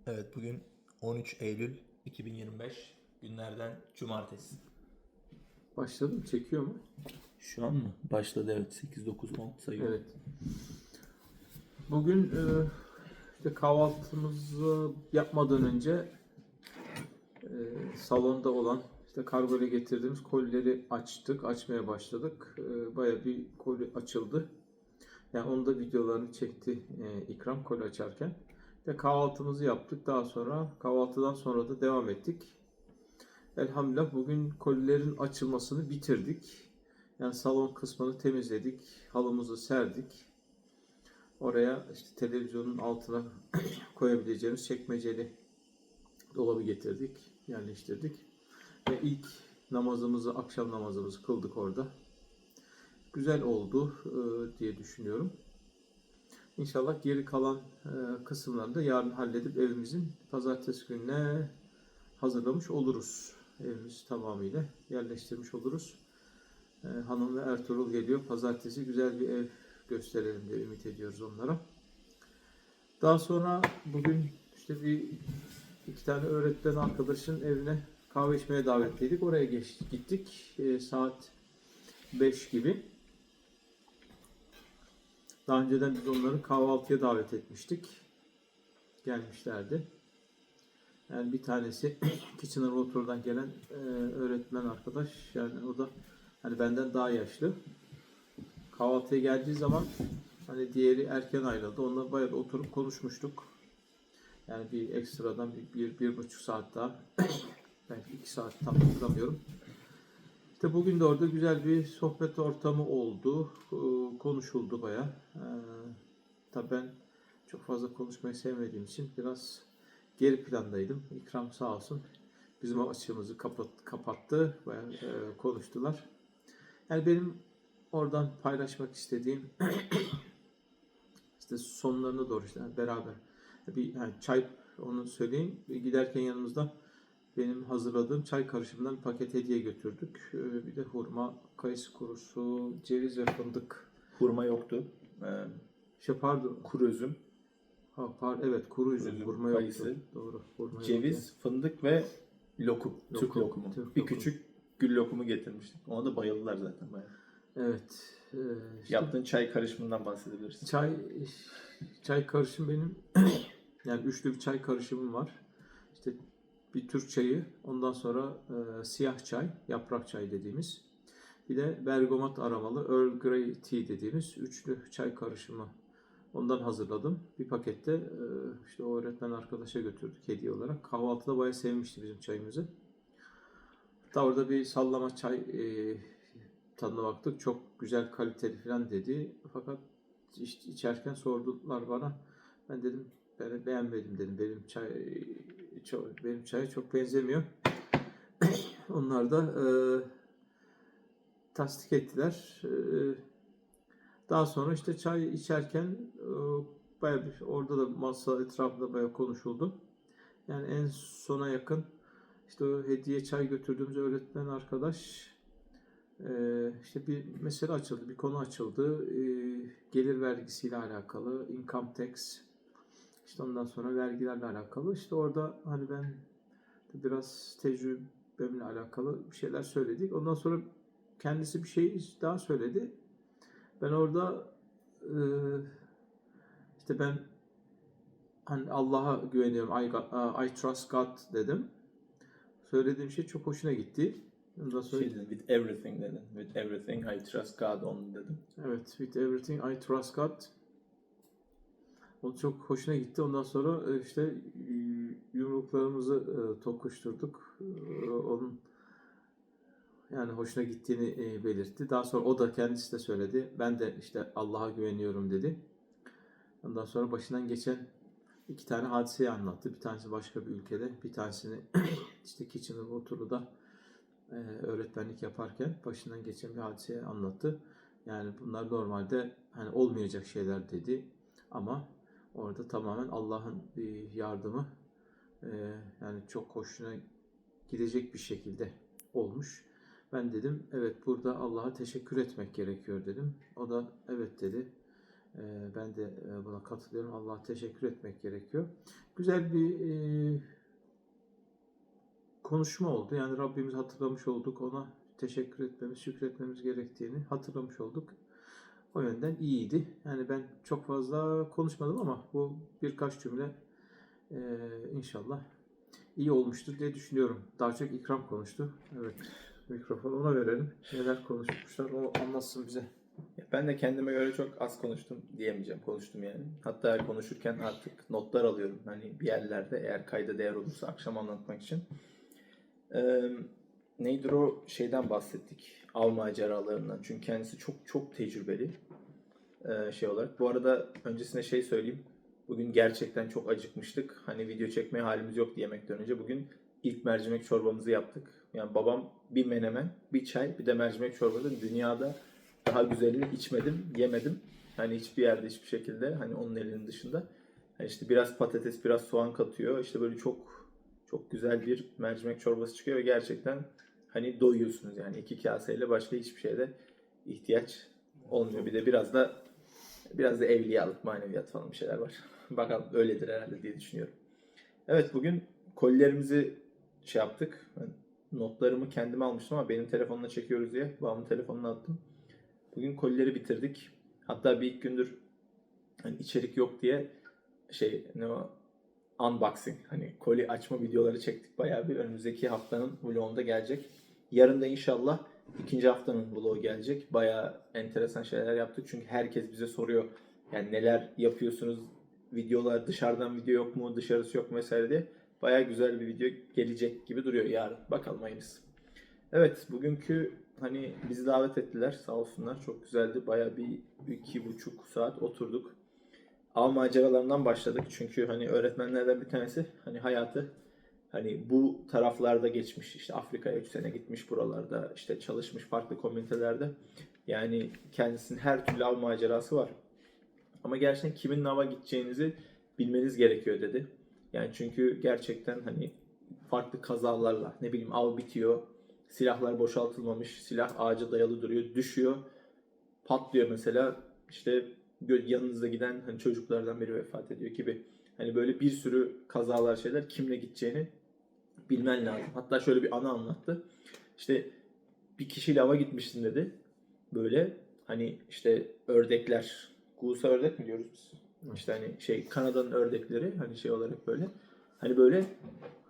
Evet, bugün 13 Eylül 2025 günlerden cumartesi. Başladı mı? Çekiyor mu? Şu an mı? Başladı, evet. 8, 9, 10 sayıyor. Evet. Bugün işte kahvaltımızı yapmadan önce salonda olan işte kargoyla getirdiğimiz kolileri açmaya başladık. Bayağı bir koli açıldı. Yani onun da videolarını çekti İkram koli açarken. Ve kahvaltımızı yaptık. Daha sonra kahvaltıdan sonra da devam ettik. Elhamdülillah bugün kolilerin açılmasını bitirdik. Yani salon kısmını temizledik, halımızı serdik. Oraya işte televizyonun altına koyabileceğimiz çekmeceli dolabı getirdik, yerleştirdik. Ve ilk akşam namazımızı kıldık orada. Güzel oldu diye düşünüyorum. İnşallah geri kalan kısımlarını da yarın halledip evimizin pazartesi gününe hazırlamış oluruz. Evimizi tamamıyla yerleştirmiş oluruz. Hanım ve Ertuğrul geliyor. Pazartesi güzel bir ev gösterelim diye ümit ediyoruz onlara. Daha sonra bugün işte iki tane öğretmen arkadaşın evine kahve içmeye davetliydik. Oraya gittik. Saat 5 gibi. Daha önceden biz onları kahvaltıya davet etmiştik. Gelmişlerdi. Yani bir tanesi Kitchener-Water'dan gelen öğretmen arkadaş. Yani o da hani benden daha yaşlı. Kahvaltıya geldiği zaman hani diğeri erken ayrıldı. Onunla bayağı bir oturup konuşmuştuk. Yani bir ekstradan bir buçuk saat daha belki 2 saat tam hatırlamıyorum. İşte bugün de orada güzel bir sohbet ortamı oldu. Konuşuldu bayağı. Tabii ben çok fazla konuşmayı sevmediğim için biraz geri plandaydım. İkram sağ olsun bizim açığımızı kapattı. Bayağı konuştular. Yani benim oradan paylaşmak istediğim işte sonlarına doğru işte beraber bir yani çay onu söyleyeyim. Giderken yanımızda benim hazırladığım çay karışımından bir paket hediye götürdük. Bir de hurma, kayısı kurusu, ceviz ve fındık. Hurma yoktu. Pardon. Kuru üzüm, Evet, kuru üzüm. Hurma kayısı, yoktu. Doğru. Hurma yoktu. ceviz, fındık ve lokum. Türk lokumu. Türk Bir lokumu. küçük gül lokumu getirmiştik. Ona da bayıldılar zaten bayağı. Evet. İşte Yaptığın çay karışımından bahsedebilirsin. çay karışım benim yani üçlü bir çay karışımım var. İşte bir Türk çayı, ondan sonra siyah çay, yaprak çay dediğimiz. Bir de bergamot aromalı Earl Grey Tea dediğimiz üçlü çay karışımı. Ondan hazırladım. Bir pakette işte o öğretmen arkadaşa götürdük hediye olarak. Kahvaltıda bayağı sevmişti bizim çayımızı. Hatta orada bir sallama çay tadına baktık. Çok güzel, kaliteli falan dedi. Fakat içerken sordular bana. Ben dedim ben beğenmedim dedim. Benim çaya çok benzemiyor. Onlar da tasdik ettiler. Daha sonra işte çay içerken bayağı bir orada da masa etrafında bayağı konuşuldu. Yani en sona yakın işte o hediye çay götürdüğümüz öğretmen arkadaş işte bir mesele açıldı, bir konu açıldı. Gelir vergisiyle alakalı, income tax, işte ondan sonra vergilerle alakalı. İşte orada hani ben biraz tecrübemle alakalı bir şeyler söyledik. Ondan sonra kendisi bir şey daha söyledi. Ben orada e, işte ben hani Allah'a güveniyorum, I trust God dedim. Söylediğim şey çok hoşuna gitti. Ondan sonra With everything dedin. With everything I trust God on dedim. evet, with everything I trust God. O çok hoşuna gitti. Ondan sonra işte yumruklarımızı tokuşturduk. Onun yani hoşuna gittiğini belirtti. Daha sonra o da kendisi de söyledi. Ben de işte Allah'a güveniyorum dedi. Ondan sonra başından geçen iki tane hadiseyi anlattı. Bir tanesi başka bir ülkede, bir tanesini işte Kitchener-Water'da öğretmenlik yaparken başından geçen bir hadiseyi anlattı. Yani bunlar normalde hani olmayacak şeyler dedi. Ama orada tamamen Allah'ın yardımı yani çok hoşuna gidecek bir şekilde olmuş. Ben dedim evet burada Allah'a teşekkür etmek gerekiyor dedim. O da evet dedi. Ben de buna katılıyorum. Allah'a teşekkür etmek gerekiyor. güzel bir konuşma oldu. Yani Rabbimizi hatırlamış olduk. Ona teşekkür etmemiz, şükretmemiz gerektiğini hatırlamış olduk. O yönden iyiydi. Yani ben çok fazla konuşmadım ama bu birkaç cümle inşallah iyi olmuştur diye düşünüyorum. Daha çok İkram konuştu. Evet. Mikrofonu ona verelim. Neler konuşmuşlar o anlatsın bize. Ben de kendime göre çok az konuştum diyemeyeceğim. Konuştum yani. Hatta konuşurken artık notlar alıyorum. Hani bir yerlerde eğer kayda değer olursa akşam anlatmak için. Neydir o şeyden bahsettik. Av maceralarından. Çünkü kendisi çok çok tecrübeli şey olarak. Bu arada öncesine şey söyleyeyim. Bugün gerçekten çok acıkmıştık. Hani video çekmeye halimiz yoktu yemekten önce. Bugün ilk mercimek çorbamızı yaptık. Yani babam bir menemen, bir çay, bir de mercimek çorbası. Dünyada daha güzelini içmedim, yemedim. Hani hiçbir yerde hiçbir şekilde hani onun elinin dışında. Yani işte biraz patates, biraz soğan katıyor. İşte böyle çok çok güzel bir mercimek çorbası çıkıyor ve gerçekten hani doyuyorsunuz yani iki kaseyle başka hiçbir şeye ihtiyaç olmuyor. Bir de biraz da evliyalık, maneviyat falan bir şeyler var. Bakalım öyledir herhalde diye düşünüyorum. Evet bugün kolilerimizi şey yaptık. Ben notlarımı kendime almıştım ama benim telefonla çekiyoruz diye babamın telefonuna attım. Bugün kolileri bitirdik. Hatta bir ilk gündür hani içerik yok diye ne o unboxing hani koli açma videoları çektik bayağı bir. Önümüzdeki haftanın vlogunda gelecek. Yarın da inşallah ikinci haftanın vlogu gelecek. Bayağı enteresan şeyler yaptık. Çünkü herkes bize soruyor. Yani neler yapıyorsunuz? Videolar dışarıdan video yok mu? Dışarısı yok mu vesaire diye. Bayağı güzel bir video gelecek gibi duruyor yarın. Bakalım hayırlısı. Evet bugünkü hani bizi davet ettiler sağ olsunlar. Çok güzeldi. Bayağı bir 2,5 saat oturduk. Av maceralarından başladık. Çünkü hani öğretmenlerden bir tanesi hani hayatı hani bu taraflarda geçmiş. İşte Afrika'ya 3 sene gitmiş buralarda işte çalışmış farklı komünitelerde. Yani kendisinin her türlü av macerası var. Ama gerçekten kimin ava gideceğinizi bilmeniz gerekiyor dedi. Yani çünkü gerçekten hani farklı kazalarla ne bileyim av bitiyor. Silahlar boşaltılmamış. Silah ağaca dayalı duruyor. Düşüyor. Patlıyor mesela. İşte yanınızda giden hani çocuklardan biri vefat ediyor gibi. Hani böyle bir sürü kazalar şeyler kimle gideceğini bilmen lazım. Hatta şöyle bir anı anlattı. İşte bir kişiyle ava gitmişsin dedi. Böyle hani işte ördekler, gusa ördek mi diyoruz biz? İşte hani Kanada'nın ördekleri hani şey olarak böyle. Hani böyle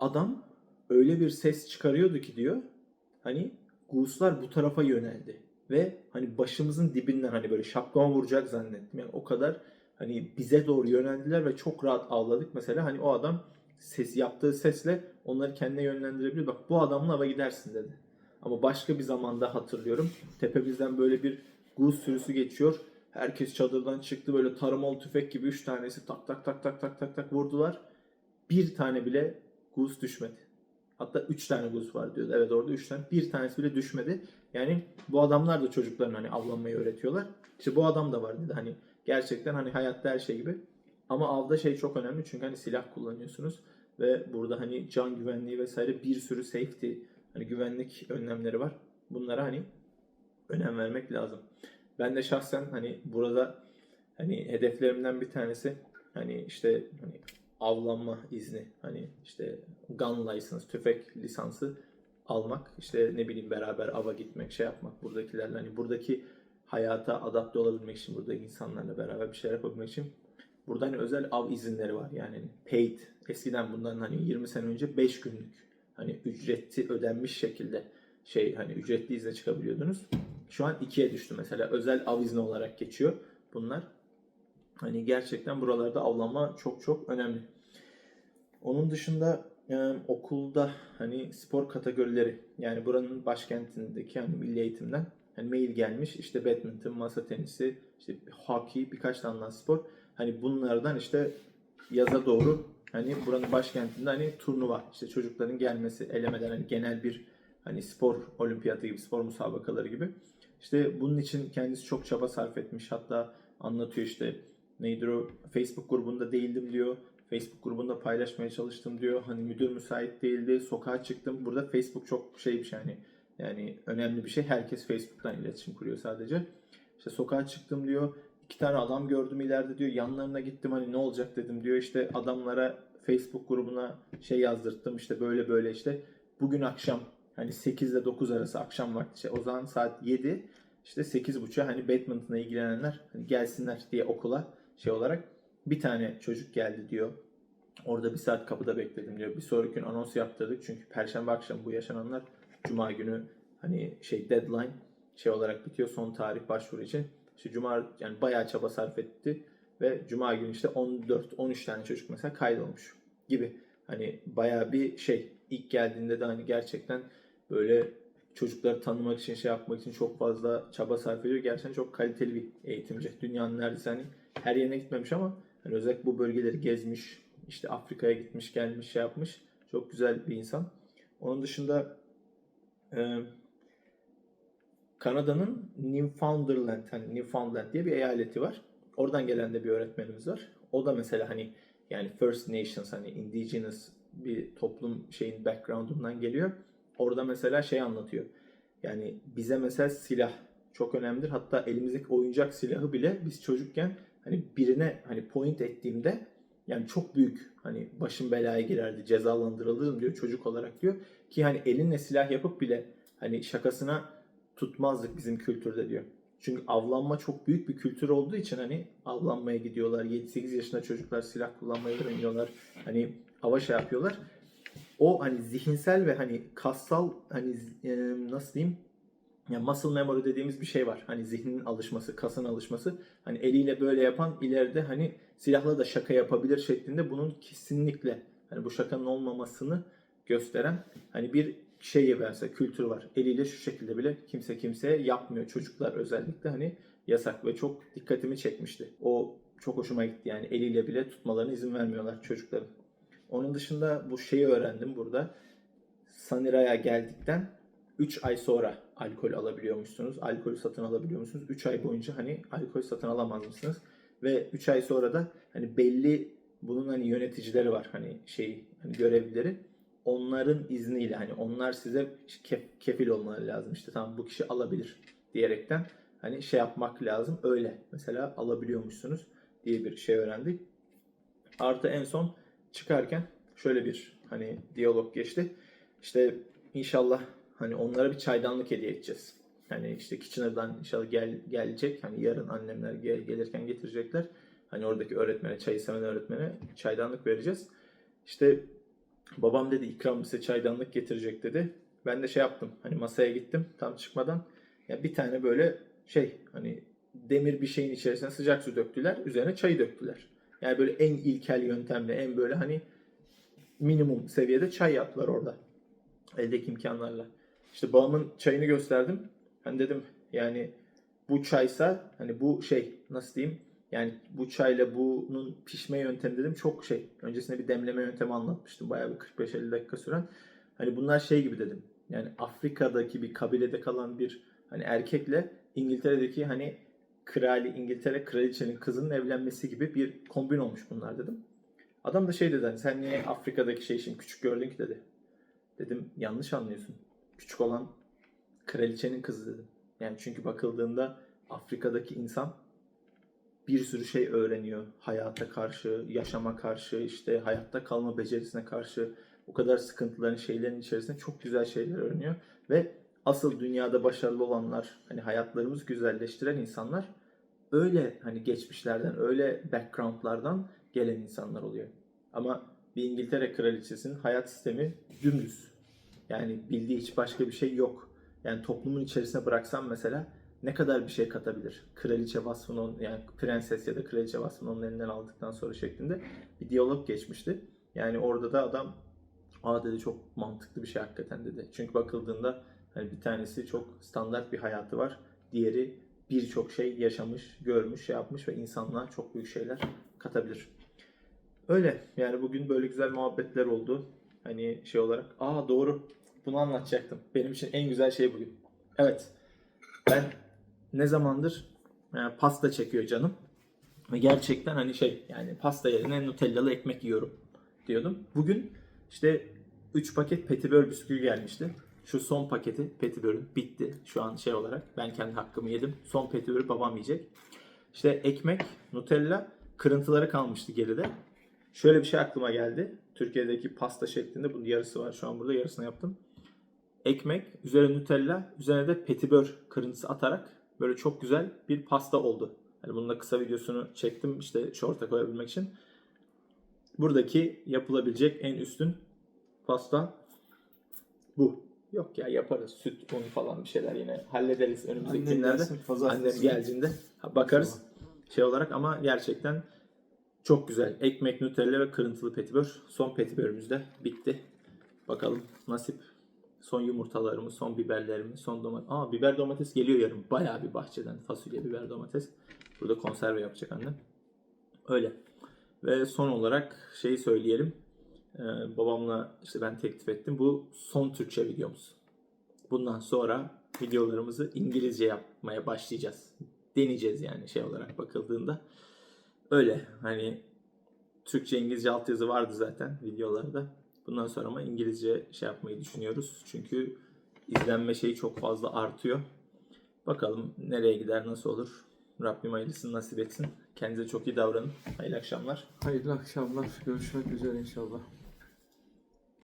adam öyle bir ses çıkarıyordu ki diyor. Hani guslar bu tarafa yöneldi. Ve hani başımızın dibinden hani böyle şapkama vuracak zannettim. Yani o kadar hani bize doğru yöneldiler ve çok rahat avladık. Mesela hani o adam yaptığı sesle onları kendine yönlendirebiliyor. Bak bu adamla ava gidersin dedi. Ama başka bir zamanda hatırlıyorum. Tepemizden böyle bir gus sürüsü geçiyor. Herkes çadırdan çıktı böyle tarımalı tüfek gibi 3 tanesi tak tak tak tak tak tak tak vurdular. Bir tane bile gus düşmedi. Hatta 3 tane gus var diyordu. Evet orada 3 tane. Bir tanesi bile düşmedi. Yani bu adamlar da çocuklarına hani avlanmayı öğretiyorlar. İşte bu adam da var dedi. Hani gerçekten hani hayatta her şey gibi. Ama avda çok önemli çünkü hani silah kullanıyorsunuz ve burada hani can güvenliği vesaire bir sürü safety hani güvenlik önlemleri var. Bunlara hani önem vermek lazım. Ben de şahsen hani burada hani hedeflerimden bir tanesi hani işte hani avlanma izni hani işte gun license tüfek lisansı almak işte ne bileyim beraber ava gitmek şey yapmak buradakilerle hani buradaki hayata adapte olabilmek için buradaki insanlarla beraber bir şeyler yapabilmek için burada hani özel av izinleri var yani hani paid eskiden bundan hani 20 sene önce 5 günlük hani ücreti ödenmiş şekilde hani ücretli izne çıkabiliyordunuz. Şu an 2'ye düştü mesela özel av izni olarak geçiyor bunlar. Hani gerçekten buralarda avlanma çok çok önemli. Onun dışında okulda hani spor kategorileri yani buranın başkentindeki hani milli eğitimden hani mail gelmiş işte badminton, masa tenisi, işte hockey birkaç tane daha spor. Hani bunlardan işte yaza doğru hani buranın başkentinde hani turnuva işte çocukların gelmesi elemeden hani genel bir hani spor olimpiyatı gibi spor müsabakaları gibi. İşte bunun için kendisi çok çaba sarf etmiş. Hatta anlatıyor işte neydir o Facebook grubunda değildim diyor. Facebook grubunda paylaşmaya çalıştım diyor. Hani müdür müsait değildi. Sokağa çıktım. Burada Facebook çok bir şey hani yani önemli bir şey. Herkes Facebook'tan iletişim kuruyor sadece. İşte sokağa çıktım diyor. 2 tane adam gördüm ileride diyor. Yanlarına gittim hani ne olacak dedim diyor. İşte adamlara Facebook grubuna şey yazdırttım, işte böyle böyle, işte bugün akşam hani 8 ile 9 arası akşam vakti, işte o zaman saat 7, işte 8.30'a hani badminton'la ilgilenenler hani gelsinler diye okula şey olarak. Bir tane çocuk geldi diyor. Orada bir saat kapıda bekledim diyor. Bir sonraki gün anons yaptırdık çünkü Perşembe akşamı bu yaşananlar, Cuma günü hani şey deadline şey olarak bitiyor, son tarih başvuru için. İşte Cuma, yani bayağı çaba sarf etti ve Cuma günü işte 14-13 tane çocuk mesela kaydolmuş gibi. Hani bayağı bir şey, ilk geldiğinde de hani gerçekten böyle çocukları tanımak için, şey yapmak için çok fazla çaba sarf ediyor. Gerçekten çok kaliteli bir eğitimci. Dünyanın neredeyse hani her yerine gitmemiş ama hani özellikle bu bölgeleri gezmiş, işte Afrika'ya gitmiş, gelmiş, şey yapmış. Çok güzel bir insan. Onun dışında Kanada'nın Newfoundland, hani Newfoundland diye bir eyaleti var. Oradan gelen de bir öğretmenimiz var. O da mesela hani yani First Nations, hani Indigenous bir toplum şeyin background'undan geliyor. Orada mesela şey anlatıyor. Yani bize mesela silah çok önemlidir. Hatta elimizdeki oyuncak silahı bile biz çocukken hani birine hani point ettiğimde yani çok büyük hani başım belaya girerdi, cezalandırılırım diyor çocuk olarak diyor. Ki hani elinle silah yapıp bile hani şakasına tutmazdık bizim kültürde diyor. Çünkü avlanma çok büyük bir kültür olduğu için hani avlanmaya gidiyorlar. 7-8 yaşında çocuklar silah kullanmayı öğreniyorlar. Hani hava şey yapıyorlar. O hani zihinsel ve hani kassal hani nasıl diyeyim? Yani muscle memory dediğimiz bir şey var. Hani zihnin alışması, kasın alışması. Hani eliyle böyle yapan ileride hani silahla da şaka yapabilir şeklinde, bunun kesinlikle hani bu şakanın olmamasını gösteren hani bir şey gibi mesela kültür var. Eliyle şu şekilde bile kimse kimseye yapmıyor. Çocuklar özellikle hani yasak ve çok dikkatimi çekmişti. O çok hoşuma gitti, yani eliyle bile tutmalarına izin vermiyorlar çocukların. Onun dışında bu şeyi öğrendim burada. Sanira'ya geldikten 3 ay sonra alkol alabiliyormuşsunuz. Alkolü satın alabiliyormuşsunuz. 3 ay boyunca hani alkol satın alamaz mısınız? Ve 3 ay sonra da hani belli, bunun hani yöneticileri var, hani şey, hani görevlileri. Onların izniyle hani onlar size kefil olmaları lazım. İşte tamam, bu kişi alabilir diyerekten hani şey yapmak lazım. Öyle mesela alabiliyormuşsunuz diye bir şey öğrendik. Artı en son çıkarken şöyle bir hani diyalog geçti. İşte inşallah hani onlara bir çaydanlık hediye edeceğiz. Hani işte Kitchener'dan inşallah gelecek. Hani yarın annemler gelirken getirecekler. Hani oradaki öğretmene, çayı seven öğretmene çaydanlık vereceğiz. İşte babam dedi İkram bize çaydanlık getirecek dedi. Ben de şey yaptım. Hani masaya gittim tam çıkmadan. Ya bir tane böyle şey, hani demir bir şeyin içerisine sıcak su döktüler. Üzerine çayı döktüler. Yani böyle en ilkel yöntemle, en böyle hani minimum seviyede çay yaptılar orada. Eldeki imkanlarla. İşte babamın çayını gösterdim. Hani dedim yani bu çaysa hani bu şey, nasıl diyeyim, yani bu çayla bunun pişme yöntemi dedim çok şey. Öncesinde bir demleme yöntemi anlatmıştım. Bayağı bir 45-50 dakika süren. Hani bunlar şey gibi dedim. Yani Afrika'daki bir kabilede kalan bir hani erkekle İngiltere'deki hani İngiltere kraliçenin kızının evlenmesi gibi bir kombin olmuş bunlar dedim. Adam da şey dedi, hani sen niye Afrika'daki şey için küçük gördün ki dedi. Dedim yanlış anlıyorsun. Küçük olan kraliçenin kızı dedim. Yani çünkü bakıldığında Afrika'daki insan bir sürü şey öğreniyor. Hayata karşı, yaşama karşı, işte hayatta kalma becerisine karşı, o kadar sıkıntıların, şeylerin içerisinde çok güzel şeyler öğreniyor. Ve asıl dünyada başarılı olanlar, hani hayatlarımızı güzelleştiren insanlar öyle hani geçmişlerden, öyle backgroundlardan gelen insanlar oluyor. Ama bir İngiltere kraliçesinin hayat sistemi dümdüz. Yani bildiği hiç başka bir şey yok. Yani toplumun içerisine bıraksam mesela ne kadar bir şey katabilir? Kraliçe vasfını, yani prenses ya da kraliçe vasfını onun elinden aldıktan sonra şeklinde bir diyalog geçmişti. Yani orada da adam dedi çok mantıklı bir şey hakikaten dedi. Çünkü bakıldığında hani bir tanesi çok standart bir hayatı var. Diğeri birçok şey yaşamış, görmüş, şey yapmış ve insanlığa çok büyük şeyler katabilir. Öyle. Yani bugün böyle güzel muhabbetler oldu. Hani şey olarak. Doğru. Bunu anlatacaktım. Benim için en güzel şey bugün. Evet. Ben ne zamandır pasta çekiyor canım. Ve gerçekten hani şey, yani pasta yerine Nutellalı ekmek yiyorum diyordum. Bugün işte 3 paket Petibör bisküvi gelmişti. Şu son paketi Petibör'ün bitti. Şu an şey olarak ben kendi hakkımı yedim. Son Petibör'ü babam yiyecek. İşte ekmek, Nutella, kırıntıları kalmıştı geride. Şöyle bir şey aklıma geldi. Türkiye'deki pasta şeklinde bunun yarısı var. Şu an burada yarısını yaptım. Ekmek, üzerine Nutella, üzerine de petibör kırıntısı atarak böyle çok güzel bir pasta oldu. Yani bunun da kısa videosunu çektim işte short'a koyabilmek için. Buradaki yapılabilecek en üstün pasta bu. Yok ya, yaparız. Süt, un falan bir şeyler yine hallederiz önümüzdeki Annem günlerde. gelsin, pazartesi. Annem geldiğinde bakarız şey olarak, ama gerçekten çok güzel. Ekmek, Nutella ve kırıntılı petibör. Son petibörümüz de bitti. Bakalım nasip. Son yumurtalarımız, son biberlerimiz, son domates. Biber domates geliyor yarın. Bayağı bir bahçeden fasulye, biber domates. Burada konserve yapacak annem. Öyle. Ve son olarak şeyi söyleyelim. Babamla işte ben teklif ettim. Bu son Türkçe videomuz. Bundan sonra videolarımızı İngilizce yapmaya başlayacağız. Deneyeceğiz yani şey olarak bakıldığında. Öyle hani Türkçe İngilizce altyazı vardı zaten videolarda. Bundan sonra ama İngilizce şey yapmayı düşünüyoruz. Çünkü izlenme şeyi çok fazla artıyor. Bakalım nereye gider, nasıl olur. Rabbim hayırlısını nasip etsin. Kendinize çok iyi davranın. Hayırlı akşamlar. Hayırlı akşamlar. Görüşmek üzere inşallah.